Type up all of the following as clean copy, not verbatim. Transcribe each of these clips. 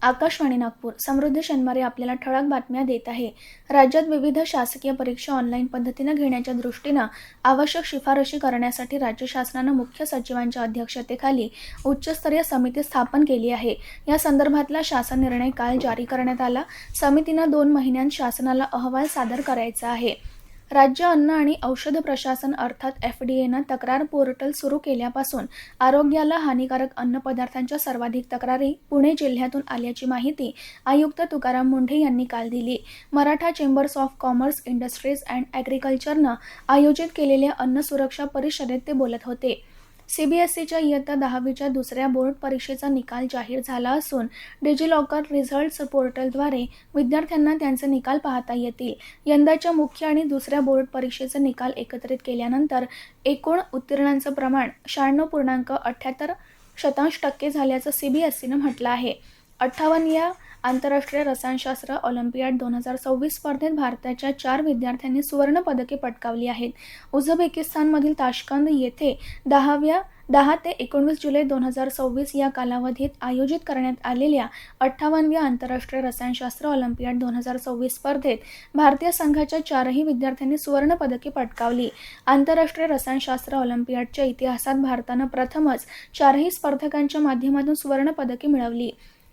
आकाशवाणी नागपूर समृद्ध शनिवारी आपल्याला ठळक बातम्या देत आहे। राज्यात विविध शासकीय परीक्षा ऑनलाईन पद्धतीने घेण्याच्या दृष्टीने आवश्यक शिफारशी करण्यासाठी राज्य शासनाने मुख्य सचिवांच्या अध्यक्षतेखाली उच्चस्तरीय समिती स्थापन केली आहे। या संदर्भातला शासन निर्णय काल जारी करण्यात आला। समितीने 2 महिन्यांत शासनाला अहवाल सादर करायचा आहे। राज्य अन्न आणि औषध प्रशासन अर्थात FDAने तक्रार पोर्टल सुरू केल्यापासून आरोग्याला हानिकारक अन्नपदार्थांच्या सर्वाधिक तक्रारी पुणे जिल्ह्यातून आल्याची माहिती आयुक्त तुकाराम मुंढे यांनी काल दिली। Maratha chambers of commerce, industries and ॲग्रिकल्चरने आयोजित केलेल्या अन्न सुरक्षा परिषदेत ते बोलत होते। CBSEच्या इयत्ता 10वीच्या दुसऱ्या बोर्ड परीक्षेचा निकाल जाहीर झाला असून डिजिलॉकर रिझल्ट्स पोर्टलद्वारे विद्यार्थ्यांना त्यांचे निकाल पाहता येतील। यंदाच्या मुख्य आणि दुसऱ्या बोर्ड परीक्षेचे निकाल एकत्रित केल्यानंतर एकूण उत्तीर्णांचे प्रमाण 96.78% झाल्याचं CBSEने म्हटलं आहे। 58व्या आंतरराष्ट्रीय रसायनशास्त्र ऑलिम्पियाड 2026 स्पर्धेत भारताच्या 4 विद्यार्थ्यांनी सुवर्ण पदके पटकावली आहेत। उझबेकिस्तानमधील ताश्कंद येथे 10 ते 19 जुलै 2026 या कालावधीत आयोजित करण्यात आलेल्या 58व्या आंतरराष्ट्रीय रसायनशास्त्र ऑलिम्पियाड 2026 स्पर्धेत भारतीय संघाच्या 4ही विद्यार्थ्यांनी सुवर्ण पदके पटकावली। आंतरराष्ट्रीय रसायनशास्त्र ऑलिम्पियाडच्या इतिहासात भारताने प्रथमच 4ही स्पर्धकांच्या माध्यमातून सुवर्ण पदके मिळवली।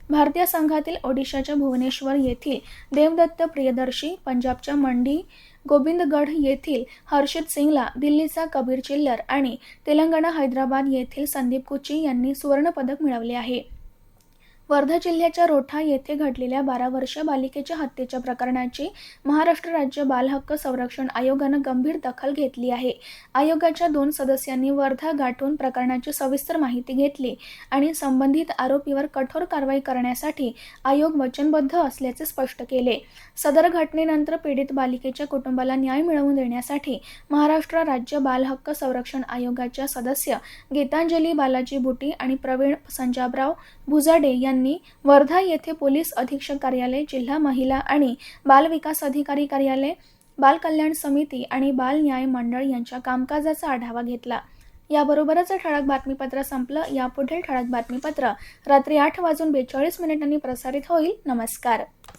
भारतीय संघातील ओडिशाच्या भुवनेश्वर येथील देवदत्त प्रियदर्शी, पंजाबच्या मंडी गोबिंदगढ येथील हर्षित सिंगला, दिल्लीचा कबीर चिल्लर आणि तेलंगणा हैदराबाद येथील संदीप कुची यांनी सुवर्ण पदक मिळवले आहे। वर्धा जिल्ह्याच्या रोठा येथे घडलेल्या 12 वर्षीय बालिकेच्या हत्येच्या प्रकरणाची महाराष्ट्र राज्य बाल हक्क संरक्षण आयोगाने गंभीर दखल घेतली आहे। आयोगाच्या 2 सदस्यांनी वर्धा गाठून प्रकरणाची सविस्तर माहिती घेतली आणि संबंधित आरोपीवर कठोर कारवाई करण्यासाठी आयोग वचनबद्ध असल्याचे स्पष्ट केले। सदर घटनेनंतर पीडित बालिकेच्या कुटुंबाला न्याय मिळवून देण्यासाठी महाराष्ट्र राज्य बाल हक्क संरक्षण आयोगाच्या सदस्य गीतांजली बालाजी बुटी आणि प्रवीण संजाबराव भुजाडे यांनी वर्धा येथे पोलीस अधीक्षक कार्यालय, जिल्हा महिला आणि बाल विकास अधिकारी कार्यालय, बाल कल्याण समिती आणि बाल न्याय मंडळ यांच्या कामकाजाचा आढावा घेतला। याबरोबरच ठळक बातमीपत्र संपलं। यापुढील ठळक बातमीपत्र रात्री 8:42 प्रसारित होईल। नमस्कार।